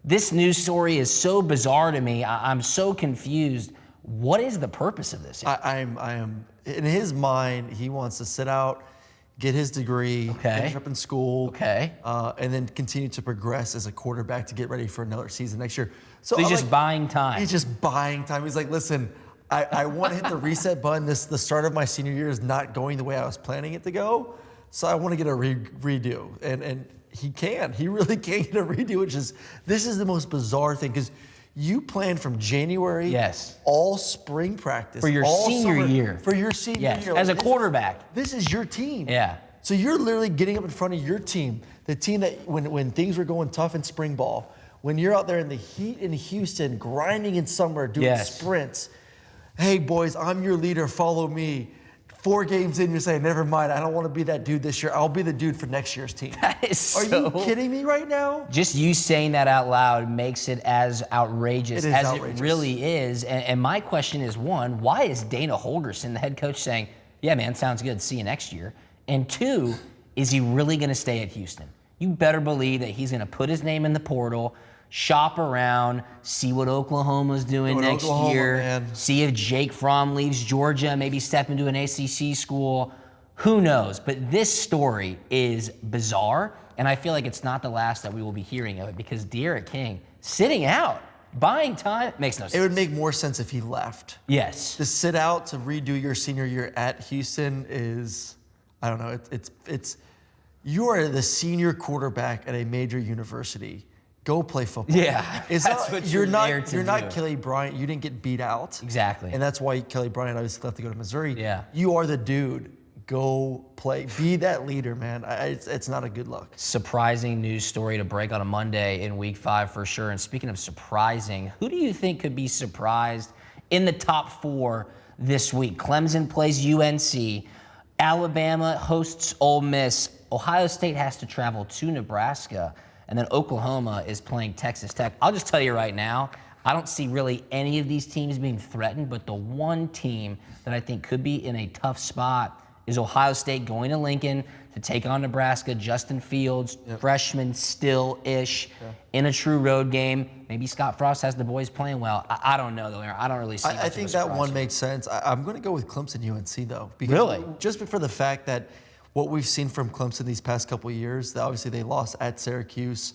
This news story is so bizarre to me. I'm so confused. What is the purpose of this?
I am in his mind, he wants to sit out, get his degree, finish up in school, and then continue to progress as a quarterback to get ready for another season next year.
So he's just buying time.
He's just buying time. He's like, listen, I want to hit the reset button. The start of my senior year is not going the way I was planning it to go, so I want to get a redo. And he can. He really can get a redo, this is the most bizarre thing, because you plan from January, all spring practice,
for your senior year.
For your senior year.
As a quarterback.
This is your team.
Yeah.
So you're literally getting up in front of your team, the team that when things were going tough in spring ball, when you're out there in the heat in Houston, grinding in summer, doing sprints. Hey, boys, I'm your leader. Follow me. 4 games in, you're saying, never mind. I don't want to be that dude this year. I'll be the dude for next year's team. Are you kidding me right now?
Just you saying that out loud makes it as outrageous as it really is. And my question is, 1, why is Dana Holgorsen, the head coach, saying, yeah, man, sounds good. See you next year? And 2, is he really going to stay at Houston? You better believe that he's going to put his name in the portal, shop around, see what Oklahoma's doing next year, see if Jake Fromm leaves Georgia, maybe step into an ACC school. Who knows? But this story is bizarre, and I feel like it's not the last that we will be hearing of it, because D'Eriq King sitting out, buying time, makes no sense.
It would make more sense if he left.
Yes.
To sit out to redo your senior year at Houston is, I don't know, it's you are the senior quarterback at a major university. Go play football.
Yeah,
you're not Kelly Bryant. You didn't get beat out.
Exactly.
And that's why Kelly Bryant obviously left to go to Missouri.
Yeah.
You are the dude. Go play. Be that leader, man. It's not a good look.
Surprising news story to break on a Monday in Week 5 for sure. And speaking of surprising, who do you think could be surprised in the top 4 this week? Clemson plays UNC. Alabama hosts Ole Miss. Ohio State has to travel to Nebraska. And then Oklahoma is playing Texas Tech. I'll just tell you right now, I don't see really any of these teams being threatened, but the one team that I think could be in a tough spot is Ohio State going to Lincoln to take on Nebraska. Justin Fields, freshman still-ish, in a true road game. Maybe Scott Frost has the boys playing well. I don't know, though, Aaron. I don't really see
I think that one makes sense. I'm going to go with Clemson UNC, though.
Really?
Just for the fact that what we've seen from Clemson these past couple of years, obviously they lost at Syracuse.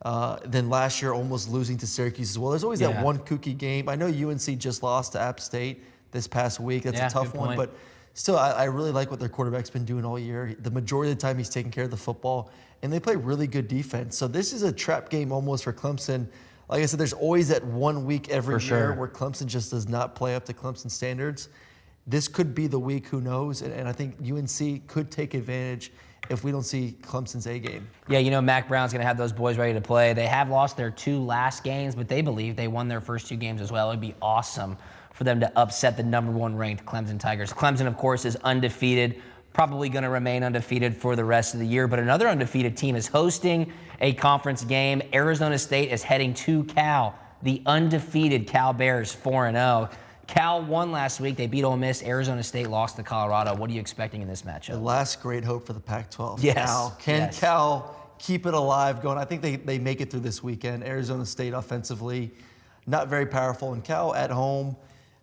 Then last year, almost losing to Syracuse as well. There's always that one kooky game. I know UNC just lost to App State this past week. That's a tough one. But still, I really like what their quarterback's been doing all year. The majority of the time, he's taking care of the football. And they play really good defense. So this is a trap game almost for Clemson. Like I said, there's always that 1 week every year where Clemson just does not play up to Clemson standards. This could be the week, who knows? And I think UNC could take advantage if we don't see Clemson's A game.
Yeah, Mac Brown's going to have those boys ready to play. They have lost their 2 last games, but they believe they won their first 2 games as well. It would be awesome for them to upset the number 1 ranked Clemson Tigers. Clemson, of course, is undefeated. probably going to remain undefeated for the rest of the year. But another undefeated team is hosting a conference game. Arizona State is heading to Cal. The undefeated Cal Bears 4-0. Cal won last week. They beat Ole Miss. Arizona State lost to Colorado. What are you expecting in this matchup?
The last great hope for the Pac-12.
Yes.
Cal. Can Cal keep it alive going? I think they make it through this weekend. Arizona State offensively, not very powerful. And Cal at home,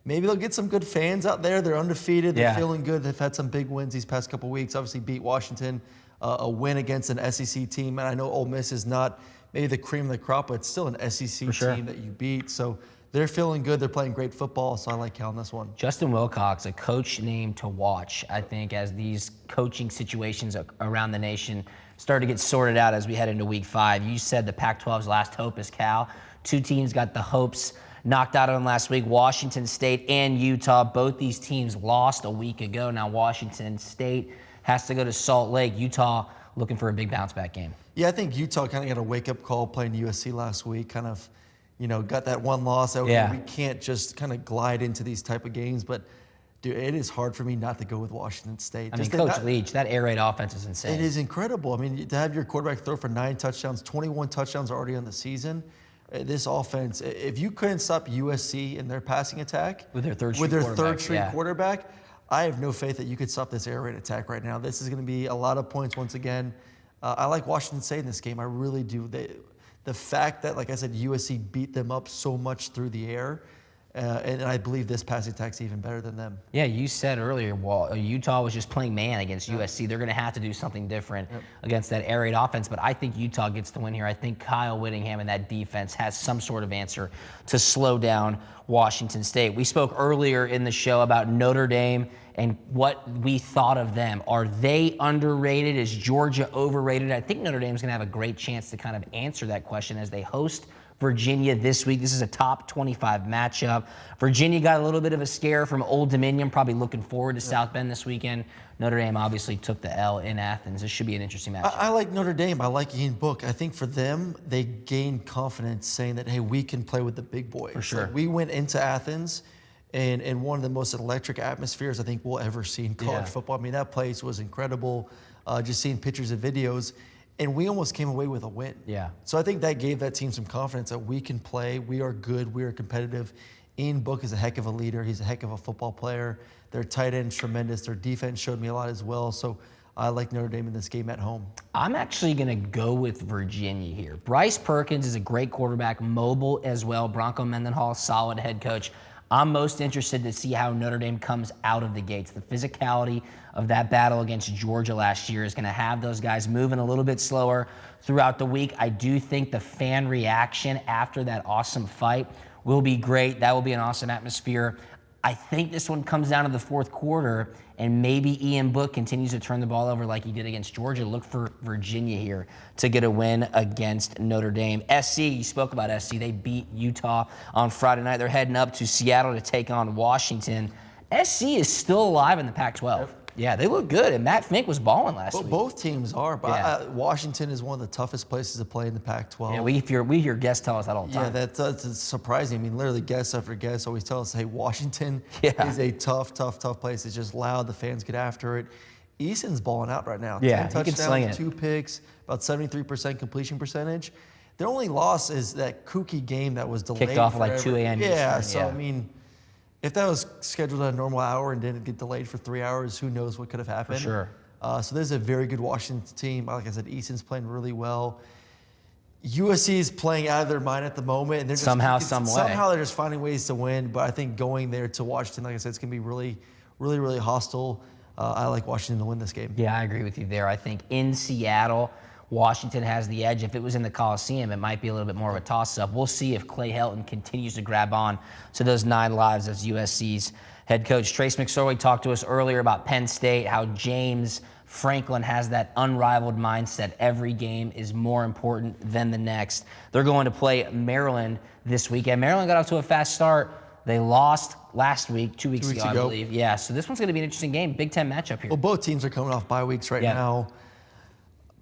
maybe they'll get some good fans out there. They're undefeated. They're feeling good. They've had some big wins these past couple weeks. Obviously beat Washington, a win against an SEC team. And I know Ole Miss is not maybe the cream of the crop, but it's still an SEC team that you beat. So they're feeling good. They're playing great football, so I like Cal in this one.
Justin Wilcox, a coach name to watch, I think, as these coaching situations around the nation start to get sorted out as we head into week 5. You said the Pac-12's last hope is Cal. 2 teams got the hopes knocked out of them last week, Washington State and Utah. Both these teams lost a week ago. Now Washington State has to go to Salt Lake. Utah looking for a big bounce-back game.
Yeah, I think Utah kind of got a wake-up call playing USC last week, kind of, got that one loss. Okay, we can't just kind of glide into these type of games, but dude, it is hard for me not to go with Washington State.
Coach Leach, that air raid offense is insane.
It is incredible. I mean, to have your quarterback throw for 9 touchdowns, 21 touchdowns already on the season. This offense, if you couldn't stop USC in their passing attack
with their third
string quarterback, I have no faith that you could stop this air raid attack right now. This is going to be a lot of points once again. I like Washington State in this game. I really do. The fact that, like I said, USC beat them up so much through the air, and I believe this passing attack's even better than them.
Yeah, you said earlier, Utah was just playing man against USC. They're going to have to do something different against that air raid offense, but I think Utah gets the win here. I think Kyle Whittingham and that defense has some sort of answer to slow down Washington State. We spoke earlier in the show about Notre Dame and what we thought of them. Are they underrated? Is Georgia overrated? I think Notre Dame's going to have a great chance to kind of answer that question as they host Virginia this week. This is a top 25 matchup. Virginia got a little bit of a scare from Old Dominion, probably looking forward to South Bend this weekend. Notre Dame obviously took the L in Athens. This should be an interesting matchup.
I like Notre Dame. I like Ian Book. I think for them, they gain confidence saying that, hey, we can play with the big boys.
For sure.
Like, we went into Athens and one of the most electric atmospheres I think we'll ever see in college football. I mean, that place was incredible. Just seeing pictures and videos. And we almost came away with a win.
Yeah.
So I think that gave that team some confidence that we can play. We are good. We are competitive. Ian Book is a heck of a leader. He's a heck of a football player. Their tight end's tremendous. Their defense showed me a lot as well. So I like Notre Dame in this game at home.
I'm actually going to go with Virginia here. Bryce Perkins is a great quarterback, mobile as well. Bronco Mendenhall, solid head coach. I'm most interested to see how Notre Dame comes out of the gates. The physicality of that battle against Georgia last year is going to have those guys moving a little bit slower throughout the week. I do think the fan reaction after that awesome fight will be great. That will be an awesome atmosphere. I think this one comes down to the fourth quarter, and maybe Ian Book continues to turn the ball over like he did against Georgia. Look for Virginia here to get a win against Notre Dame. SC, you spoke about SC. They beat Utah on Friday night. They're heading up to Seattle to take on Washington. SC is still alive in the Pac-12. Yeah, they look good, and Matt Fink was balling last week.
Both teams are, but Washington is one of the toughest places to play in the Pac-12.
Yeah, we hear guests tell us that all the time.
Yeah, that's surprising. I mean, literally guests after guests always tell us, hey, Washington is a tough place. It's just loud. The fans get after it. Easton's balling out right now.
Yeah,
10
he can sling
touchdowns,
it.
2 picks, about 73% completion percentage. Their only loss is that kooky game that was delayed.
Kicked off at like
forever.
2 a.m.
Yeah,
Eastern,
so I mean, if that was scheduled at a normal hour and didn't get delayed for 3 hours, who knows what could have happened.
For sure.
So there's a very good Washington team. Like I said, Easton's playing really well. USC is playing out of their mind at the moment. And they're just,
Somehow
they're just finding ways to win. But I think going there to Washington, like I said, it's going to be really, really, really hostile. I like Washington to win this game.
Yeah, I agree with you there. I think in Seattle, Washington has the edge. If it was in the Coliseum, it might be a little bit more of a toss-up. We'll see if Clay Helton continues to grab on to those 9 lives as USC's head coach. Trace McSorley talked to us earlier about Penn State, how James Franklin has that unrivaled mindset. Every game is more important than the next. They're going to play Maryland this weekend. Maryland got off to a fast start. They lost last week, 2 weeks ago, I believe. Yeah, so this one's going to be an interesting game. Big Ten matchup here.
Well, both teams are coming off bye weeks right now.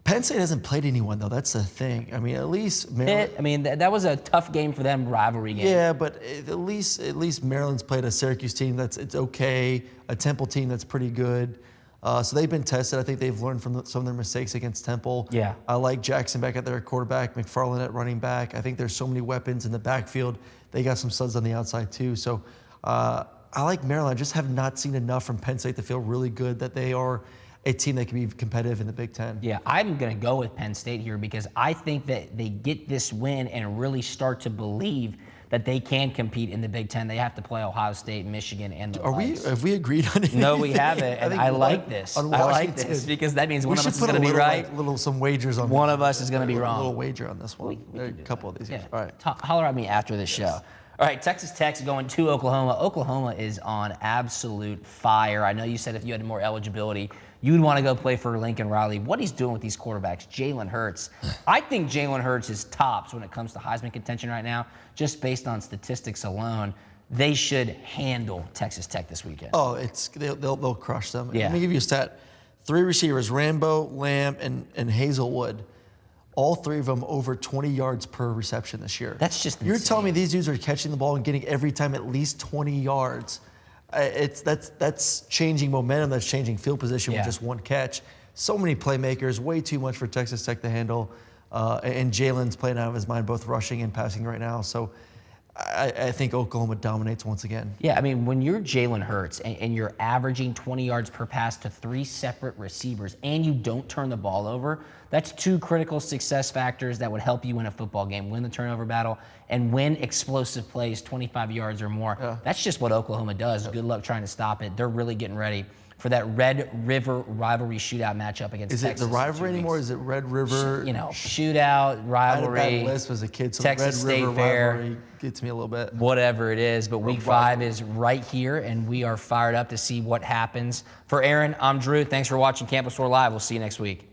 Penn State hasn't played anyone, though. That's the thing. I mean, at least Maryland.
That was a tough game for them, rivalry game.
Yeah, but at least Maryland's played a Syracuse team it's okay, a Temple team that's pretty good. So they've been tested. I think they've learned from some of their mistakes against Temple.
Yeah.
I like Jackson back at their quarterback, McFarland at running back. I think there's so many weapons in the backfield. They got some studs on the outside too. So I like Maryland. I just have not seen enough from Penn State to feel really good that they are a team that can be competitive in the Big Ten.
Yeah, I'm going to go with Penn State here because I think that they get this win and really start to believe that they can compete in the Big Ten. They have to play Ohio State, Michigan, and the Vikes.
Have we agreed on anything?
No, we haven't, and I like this. I like this because that means one of us is going to be right.
Some wagers on.
One of us is going to be wrong.
A little wager on this one.
We
a couple of these.
Yeah.
All right.
Holler at me after the show. All right, Texas Tech's going to Oklahoma. Oklahoma is on absolute fire. I know you said if you had more eligibility, you would want to go play for Lincoln Riley. What he's doing with these quarterbacks, Jalen Hurts. I think Jalen Hurts is tops when it comes to Heisman contention right now, just based on statistics alone. They should handle Texas Tech this weekend.
Oh, they'll crush them.
Yeah.
Let me give you a stat. 3 receivers, Rambo, Lamb, and Hazelwood. All 3 of them over 20 yards per reception this year.
That's just
You're
insane.
telling me these dudes are catching the ball and getting every time at least 20 yards. That's changing momentum. That's changing field position with just one catch. So many playmakers, way too much for Texas Tech to handle. And Jalen's playing out of his mind, both rushing and passing right now. So I think Oklahoma dominates once again.
Yeah, I mean, when you're Jalen Hurts and you're averaging 20 yards per pass to 3 separate receivers and you don't turn the ball over, that's 2 critical success factors that would help you win a football game, win the turnover battle, and win explosive plays 25 yards or more. Yeah. That's just what Oklahoma does. Good luck trying to stop it. They're really getting ready for that Red River rivalry shootout matchup against Texas.
Is it the rivalry anymore? Is it Red River?
Shootout, rivalry.
I had a bad list as a kid, so
Texas
Red
State
River
Fair
rivalry gets me a little bit.
Whatever it is, but week 5 is right here, and we are fired up to see what happens. For Aaron, I'm Drew. Thanks for watching Campus Tour Live. We'll see you next week.